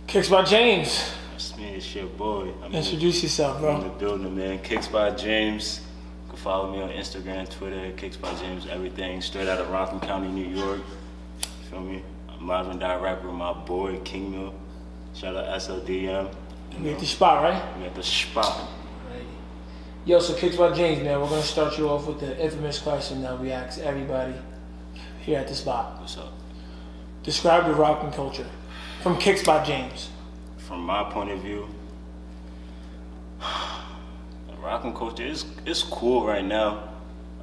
Kicks by James. That's me, it's your boy. Introduce yourself, bro. I'm in the building, man. Kicks by James. You can follow me on Instagram, Twitter, Kicks by James, everything. Straight out of Rockland County, New York. You feel me? I'm live and direct rapper with my boy, King Mill. Shout out SLDM. We at the spot, right? We at the spot. Yo, so Kicks by James, man. We're gonna start you off with the infamous question that we ask everybody here at the spot. What's up? Describe the rockin' culture from Kicks by James. From my point of view, the rockin' culture is cool right now.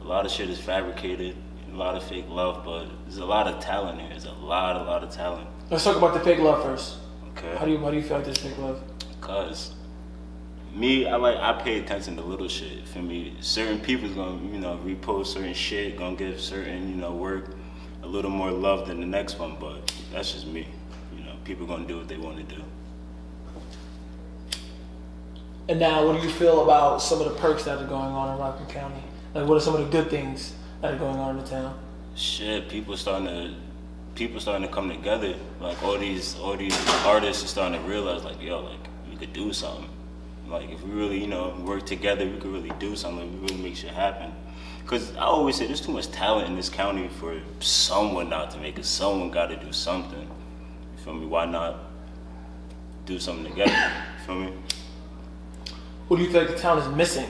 A lot of shit is fabricated, a lot of fake love, but there's a lot of talent here. There's a lot of talent. Let's talk about the fake love first. Okay. How do you feel like there's fake love? Cause me, I pay attention to little shit. For me, certain people's gonna, repost certain shit, gonna give certain, work a little more love than the next one, but that's just me. People gonna do what they want to do. And now, what do you feel about some of the perks that are going on in Rockland County? Like, what are some of the good things that are going on in the town? Shit, people starting to come together. Like all these artists are starting to realize, like, yo, like we could do something. Like if we really, work together, we could really do something. We really make shit happen. Cause I always say there's too much talent in this county for someone not to make it. Someone got to do something. You feel me? Why not do something together? You feel me? What do you feel like the town is missing?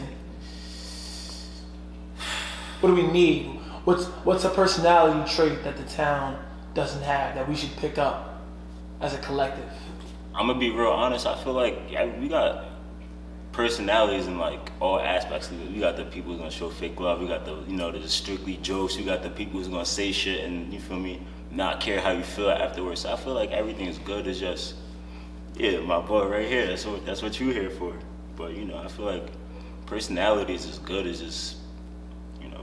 What do we need? What's a personality trait that the town doesn't have that we should pick up as a collective? I'm gonna be real honest. I feel like we got personalities in like all aspects of it. We got the people who's gonna show fake love. We got the strictly jokes. We got the people who's gonna say shit and you feel me, not care how you feel afterwards. So I feel like everything is good. It's just, my boy right here. That's what you here for. But I feel like personalities is good. It's just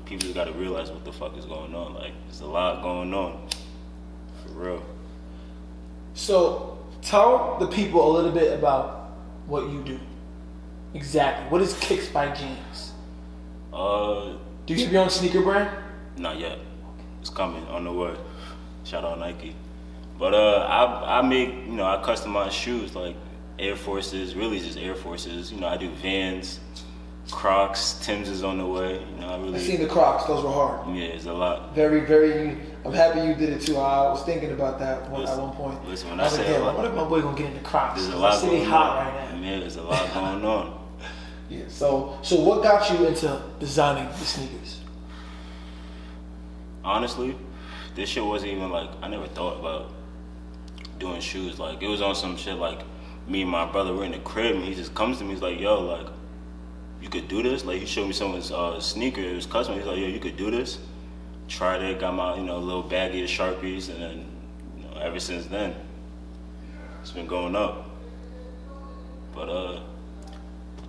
people just gotta realize what the fuck is going on. Like there's a lot going on, for real. So tell the people a little bit about what you do. Exactly. What is Kicks by James? Do you have your own sneaker brand? Not yet. It's coming on the way. Shout out Nike. But I make I customize shoes like Air Forces, really just Air Forces. I do Vans, Crocs, Tim's is on the way. I seen the Crocs; those were hard. Yeah, it's a lot. Very. I'm happy you did it too. I was thinking about that at one point. Listen, when I say like, what if my boy gonna get into Crocs? There's a lot going hot on. right now. Man, there's a lot going on. Yeah. So what got you into designing the sneakers? Honestly, this shit wasn't even like I never thought about doing shoes. Like it was on some shit like me and my brother were in the crib and he just comes to me, he's like, yo, like you could do this? Like he showed me someone's sneaker, it was custom. He's like, yo, you could do this? Tried it, got my little baggie of Sharpies, and then ever since then it's been going up. But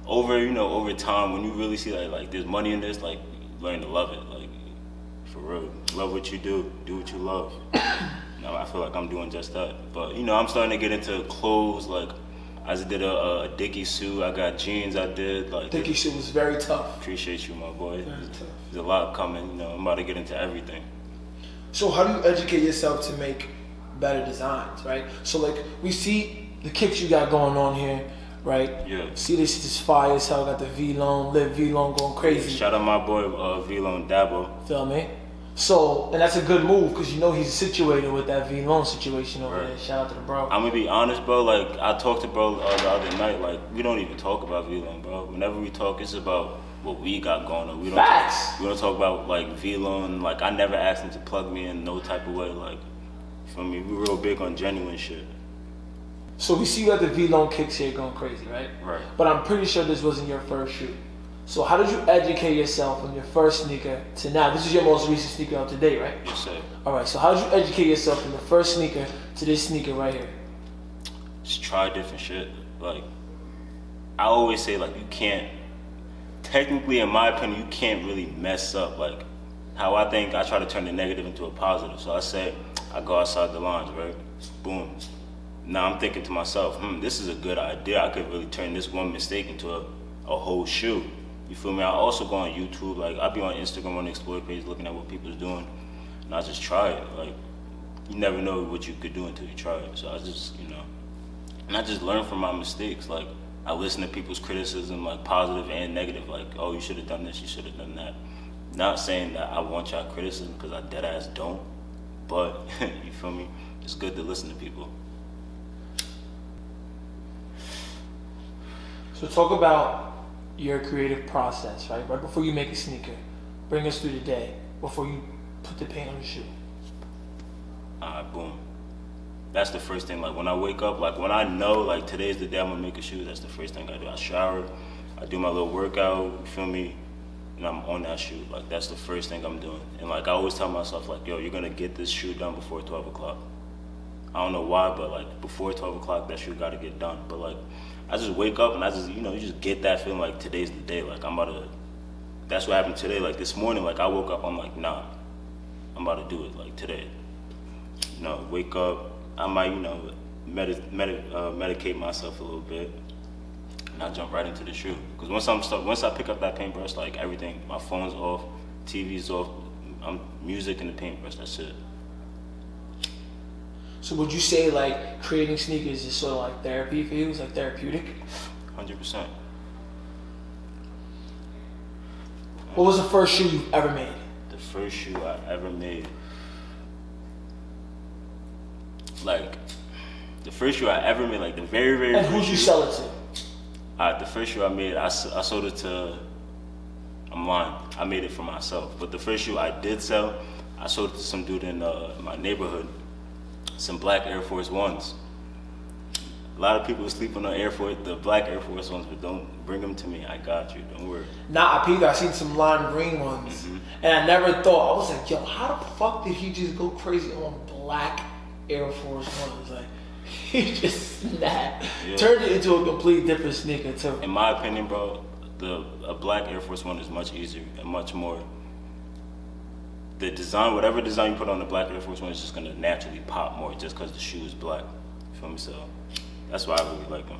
over time when you really see like there's money in this, like you learn to love it. Like for real. Love what you do what you love. I feel like I'm doing just that. But I'm starting to get into clothes. Like I just did a Dickie suit. I got jeans. I did like Dickie suit was very tough. Appreciate you, my boy. Very tough. There's a lot coming. I'm about to get into everything. So how do you educate yourself to make better designs, right? So like we see the kicks you got going on here, right? Yeah. See this is fire as hell. Got the V-Lone, Live V-Lone going crazy. Shout out my boy V-Lone Dabo. Feel me? So, and that's a good move because he's situated with that V-Lone situation over there. Shout out to the bro. I'm gonna be honest, bro. Like I talked to bro the other night. Like we don't even talk about V-Lone, bro. Whenever we talk, it's about what we got going on. We don't talk about like V-Lone. Like I never asked him to plug me in no type of way. Like for me, we real big on genuine shit. So we see you got the V-Lone kicks here going crazy, right? Right. But I'm pretty sure this wasn't your first shoe. So how did you educate yourself from your first sneaker to now? This is your most recent sneaker up to date, right? Yes, sir. All right, so how did you educate yourself from the first sneaker to this sneaker right here? Just try different shit. Like, I always say, like, you can't, technically, in my opinion, you can't really mess up. Like, how I think I try to turn the negative into a positive. So I say, I go outside the lines, right? Boom. Now I'm thinking to myself, this is a good idea. I could really turn this one mistake into a whole shoe. You feel me? I also go on YouTube, like I be on Instagram on the Explore page looking at what people's doing, and I just try it. Like you never know what you could do until you try it. So I just, and I just learn from my mistakes. Like, I listen to people's criticism, like positive and negative. Like, oh, you should have done this, you should have done that. Not saying that I want y'all criticism, because I dead ass don't. But you feel me? It's good to listen to people. So talk about your creative process, right? Right before you make a sneaker, bring us through the day before you put the paint on the shoe. Alright, boom. That's the first thing. Like, when I wake up, like when I know like today's the day I'm gonna make a shoe, that's the first thing I do. I shower, I do my little workout, you feel me? And I'm on that shoe. Like, that's the first thing I'm doing. And like, I always tell myself, like, yo, you're gonna get this shoe done before 12 o'clock. I don't know why, but like before 12 o'clock, that shoe gotta get done. But like, I just wake up and I just, you just get that feeling like today's the day. Like, I'm about to, that's what happened today. Like, this morning, like, I woke up, I'm like, nah, I'm about to do it, like, today. Wake up, I might, medicate myself a little bit, and I jump right into the shoe. Because once I pick up that paintbrush, like, everything, my phone's off, TV's off, I'm music and the paintbrush, that's it. So would you say like creating sneakers is sort of like therapy for you? It's like therapeutic? 100%. What was the first shoe you've ever made? The first shoe I ever made. Like, the first shoe I ever made, like the very, very And first who'd you shoe, sell it to? The first shoe I made, I sold it to, I'm lying, I made it for myself. But the first shoe I did sell, I sold it to some dude in my neighborhood, some black Air Force Ones. A lot of people sleep on the black Air Force Ones, but don't bring them to me. I got you, don't worry. Nah, I peeped. I seen some lime green ones, and I never thought. I was like, yo, how the fuck did he just go crazy on black Air Force Ones? Like, he just snapped, turned it into a complete different sneaker too. In my opinion, bro, a black Air Force One is much easier and much more. The design, whatever design you put on the black Air Force One, is just gonna naturally pop more just because the shoe is black. You feel me? So that's why I really like them.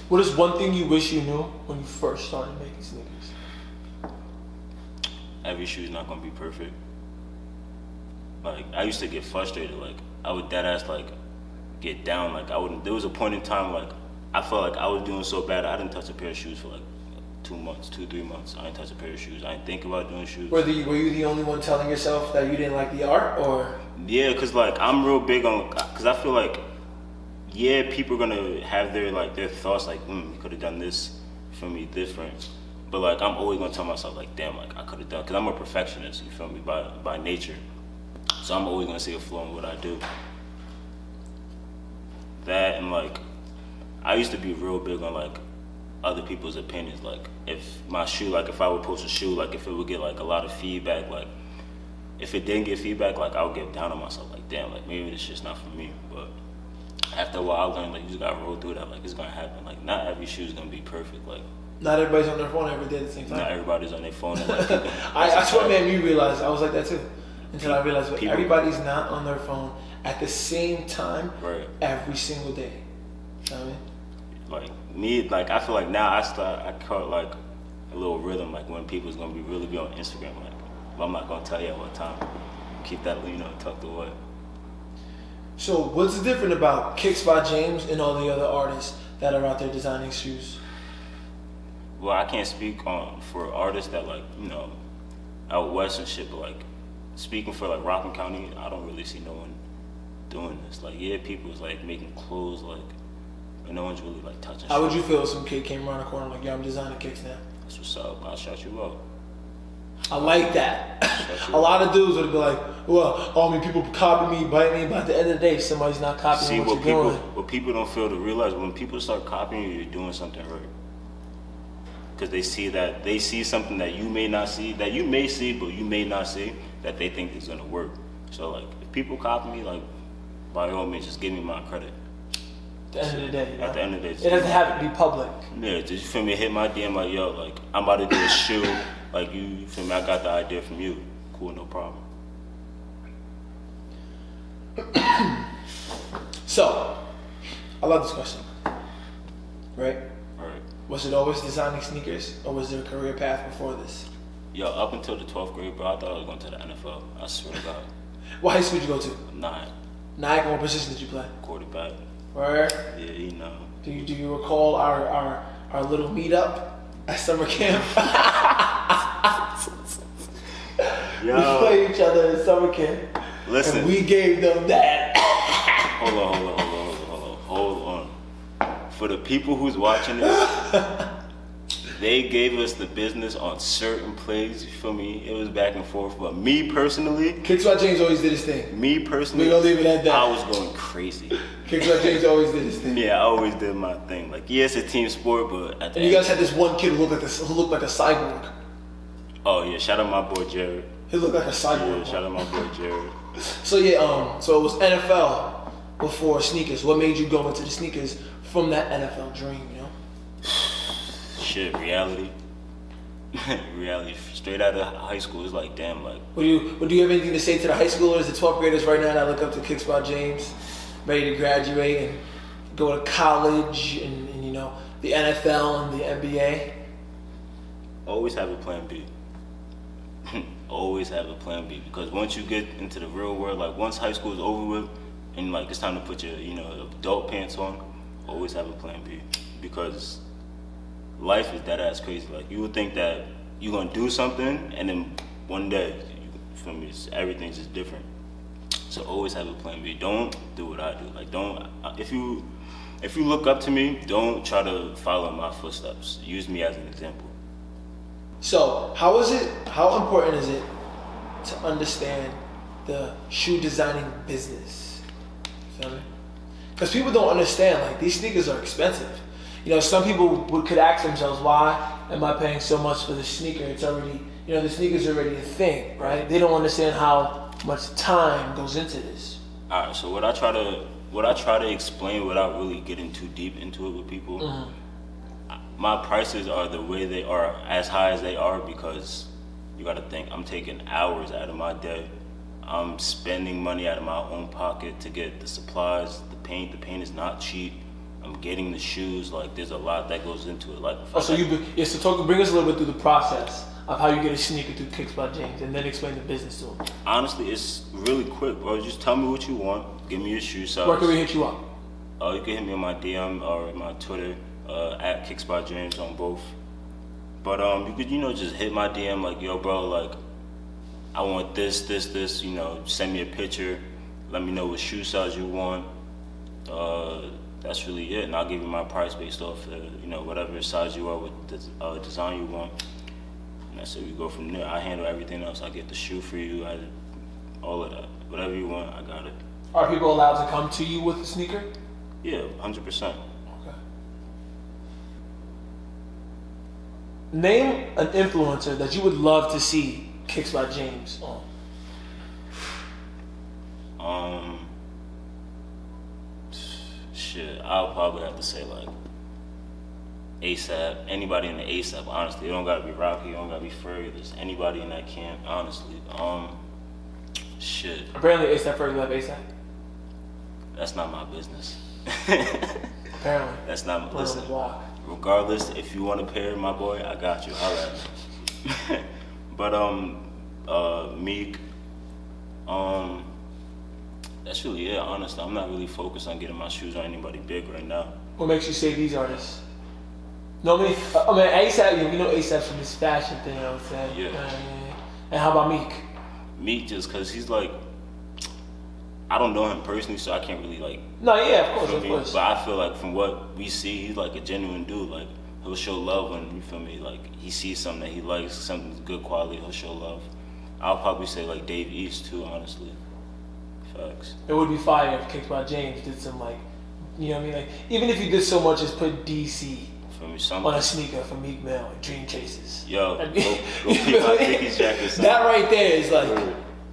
What is one thing you wish you knew when you first started making sneakers? Every shoe is not gonna be perfect. Like, I used to get frustrated. Like, I would dead ass like get down. Like, there was a point in time like I felt like I was doing so bad I didn't touch a pair of shoes for like 3 months. I didn't touch a pair of shoes. I didn't think about doing shoes. Were you the only one telling yourself that you didn't like the art, or? Yeah, cause like I'm real big on, cause I feel like, yeah, people are gonna have their thoughts like, you could have done this for me different. But like, I'm always gonna tell myself like, damn, like I could have done, cause I'm a perfectionist, you feel me, by nature. So I'm always gonna see a flaw in what I do. That, and like, I used to be real big on like other people's opinions. Like, if my shoe, like if I would post a shoe, like if it would get like a lot of feedback, like if it didn't get feedback, like I would get down on myself, like damn, like maybe this shit's not for me. But after a while, I learned like you just gotta roll through that. Like, it's gonna happen. Like, not every shoe is gonna be perfect. Like, not everybody's on their phone every day at the same time. not everybody's on their phone. And, like, that's what made me realize. I was like that too. Until I realized everybody's not on their phone at the same time every single day. You know what I mean? Like me, like I feel like now I caught like a little rhythm, like when people's gonna really be on Instagram. Like, well, I'm not gonna tell you at what time. Keep that, tucked away. So what's different about Kicks by James and all the other artists that are out there designing shoes? Well, I can't speak for artists that out west and shit, but like speaking for like Rockland County, I don't really see no one doing this. Like, yeah, people's like making clothes, like, but no one's really like touching. How would you feel if some kid came around the corner like, yo, I'm designing kicks now? That's what's up. I'll shout you up. I like that. A lot of dudes would be like, well, people copy me, bite me, but at the end of the day, somebody's not copying what you're doing. What people don't fail to realize, when people start copying you, you're doing something right. Because they see something that you may not see, that you may see, but you may not see, that they think is gonna work. So like, if people copy me, like, by all means, just give me my credit. At the end of the day. At the end of the day. It doesn't have to be public. Yeah, just feel me, hit my DM like, yo, like, I'm about to do a shoe. Like, you feel me, I got the idea from you. Cool, no problem. So, I love this question. Right? Right. Was it always designing sneakers, or was there a career path before this? Yo, up until the 12th grade, bro, I thought I was going to the NFL. I swear to God. What high school did you go to? 9. What position did you play? Quarterback. Where? Yeah, you know. Do you recall our little meetup at summer camp? Yo. We played each other in summer camp. Listen. And we gave them that. Hold on. For the people who's watching this, they gave us the business on certain plays, you feel me? It was back and forth. But me personally, KicksByjames always did his thing. Me personally, we gonna leave it at that. I was going crazy. KicksByjames always did his thing. Yeah, I always did my thing. Like, yeah, it's a team sport, but at the and you guys had this one kid who looked like a cyborg. Oh yeah, shout out my boy Jared. He looked like a cyborg. Yeah, shout out my boy Jared. So yeah, so it was NFL before sneakers. What made you go into the sneakers from that NFL dream, you know? Shit, reality. Reality. Straight out of high school, it's like, damn, like. Would you have anything to say to the high schoolers, the 12th graders right now that look up to KicksByjames, ready to graduate and go to college and you know, the NFL and the NBA? Always have a plan B. Always have a plan B, because once you get into the real world, like once high school is over with and like it's time to put your, you know, adult pants on, always have a plan B, because life is that ass crazy. Like, you would think that you're gonna do something and then one day, you feel me, everything's just different. So always have a plan B. Don't do what I do. Like, don't, if you look up to me, don't try to follow my footsteps. Use me as an example. So, how important is it to understand the shoe designing business? Feel me? Because people don't understand, like, these sneakers are expensive. You know, some people could ask themselves, why am I paying so much for the sneaker? It's already, you know, the sneaker's already a thing, right? They don't understand how much time goes into this. All right, so what I try to explain without really getting too deep into it with people, my prices are the way they are, as high as they are, because you gotta think, I'm taking hours out of my day. I'm spending money out of my own pocket to get the supplies, the paint. The paint is not cheap. I'm getting the shoes. Like, there's a lot that goes into it. Like, so bring us a little bit through the process of how you get a sneaker through KicksByjames, and then explain the business to them. Honestly, it's really quick, bro. Just tell me what you want. Give me your shoe size. Where can we hit you up? You can hit me on my DM or my Twitter, at KicksByJames on both. But you could, you know, just hit my DM like, yo, bro, like, I want this, you know, send me a picture, let me know what shoe size you want. That's really it, and I'll give you my price based off, you know, whatever size you are with the design you want. And that's it, we go from there. I handle everything else. I get the shoe for you, all of that. Whatever you want, I got it. Are people allowed to come to you with a sneaker? Yeah, 100%. Name an influencer that you would love to see KicksByJames on. Shit, I'll probably have to say like ASAP. Anybody in the ASAP, honestly. It don't gotta be Rocky, it don't gotta be Furry. There's anybody in that camp, honestly. Shit. Apparently ASAP Ferg left ASAP. That's not my business. Apparently. That's not my business. Regardless, if you want to pair my boy, I got you. Holla at me. But Meek, that's really it, honestly. I'm not really focused on getting my shoes on anybody big right now. What makes you say these artists? No, I mean ASAP, you know ASAP from this fashion thing, I would say. Yeah. And how about Meek? Meek, just because he's like, I don't know him personally, so I can't really like. No, yeah, of course. But I feel like from what we see, he's like a genuine dude. Like, he'll show love when, you feel me, like he sees something that he likes, something good quality, he'll show love. I'll probably say like Dave East too, honestly. Facts. It would be fire if KicksByJames did some like, you know what I mean? Like, even if you did so much as put DC on a sneaker for Meek Mill, like Dream Chasers. Yo, go pick my Dickies jacket. That right there is like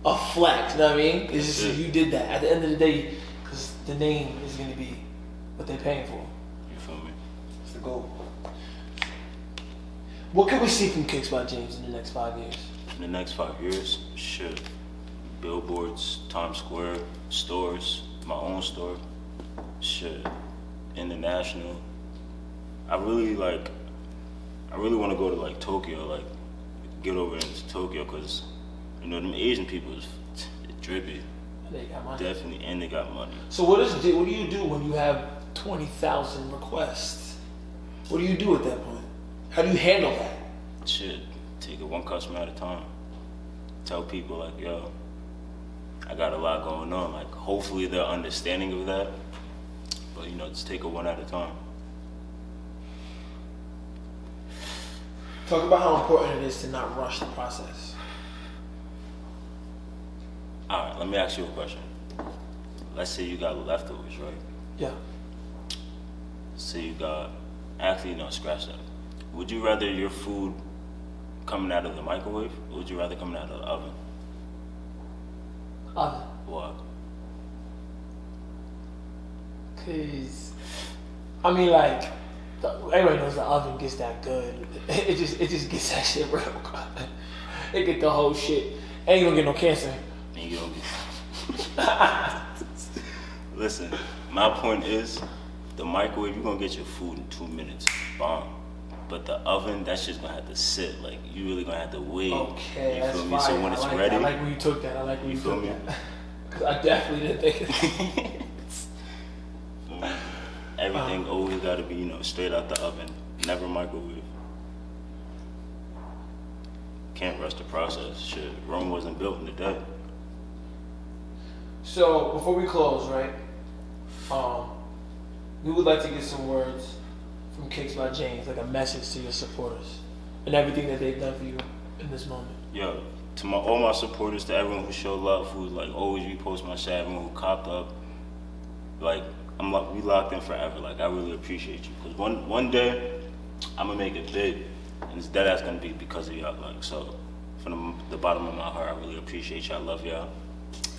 a flex, you know what I mean? It's just you did that. At the end of the day, because the name is going to be what they're paying for. You feel me? It's the goal. What can we see from KicksByJames in the next 5 years? In the next 5 years, shit. Billboards, Times Square, stores, my own store, shit. International. I really want to go to like Tokyo, like get over into Tokyo, because you know them Asian people is drippy. They got money. Definitely, and they got money. So what do you do when you have 20,000 requests? What do you do at that point? How do you handle that? Shit, take it one customer at a time. Tell people like, yo, I got a lot going on. Like, hopefully they're understanding of that. But you know, just take it one at a time. Talk about how important it is to not rush the process. All right, let me ask you a question. Let's say you got leftovers, right? Yeah. Say you got, actually, no, scratch that. Would you rather your food coming out of the microwave, or would you rather coming out of the oven? Oven. Why? Cause, I mean, like, everybody knows the oven gets that good. It just gets that shit real good. It get the whole shit. Ain't gonna get no cancer. And you gonna be. Listen, my point is, the microwave, you're gonna get your food in 2 minutes. Bomb. But the oven, that shit's gonna have to sit. Like, you really gonna have to wait. Okay, you that's feel me? fine. So when it's I like ready. that. I like when you took that. I like when you feel took me? that. Cause I definitely didn't think of that. Everything always gotta be, you know, straight out the oven. Never microwave. Can't rush the process. Shit, Rome wasn't built in a day. So before we close, right? We would like to get some words from Kicks by James, like a message to your supporters and everything that they've done for you in this moment. Yo, to all my supporters, to everyone who showed love, who like always repost my shit, everyone who copped up, like we locked in forever. Like, I really appreciate you, because one day I'm gonna make it big, and it's dead ass gonna be because of y'all. Like, so from the bottom of my heart, I really appreciate y'all. I love y'all.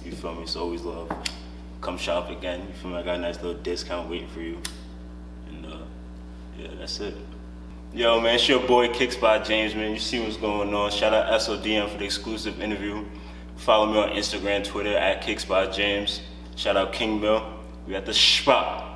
You feel me? It's always love. Come shop again. You feel me? I got a nice little discount waiting for you. And yeah, that's it. Yo, man, it's your boy Kicks by James, man. You see what's going on. Shout out SODM for the exclusive interview. Follow me on Instagram, Twitter at Kicks by James. Shout out King Mill. We at the spot.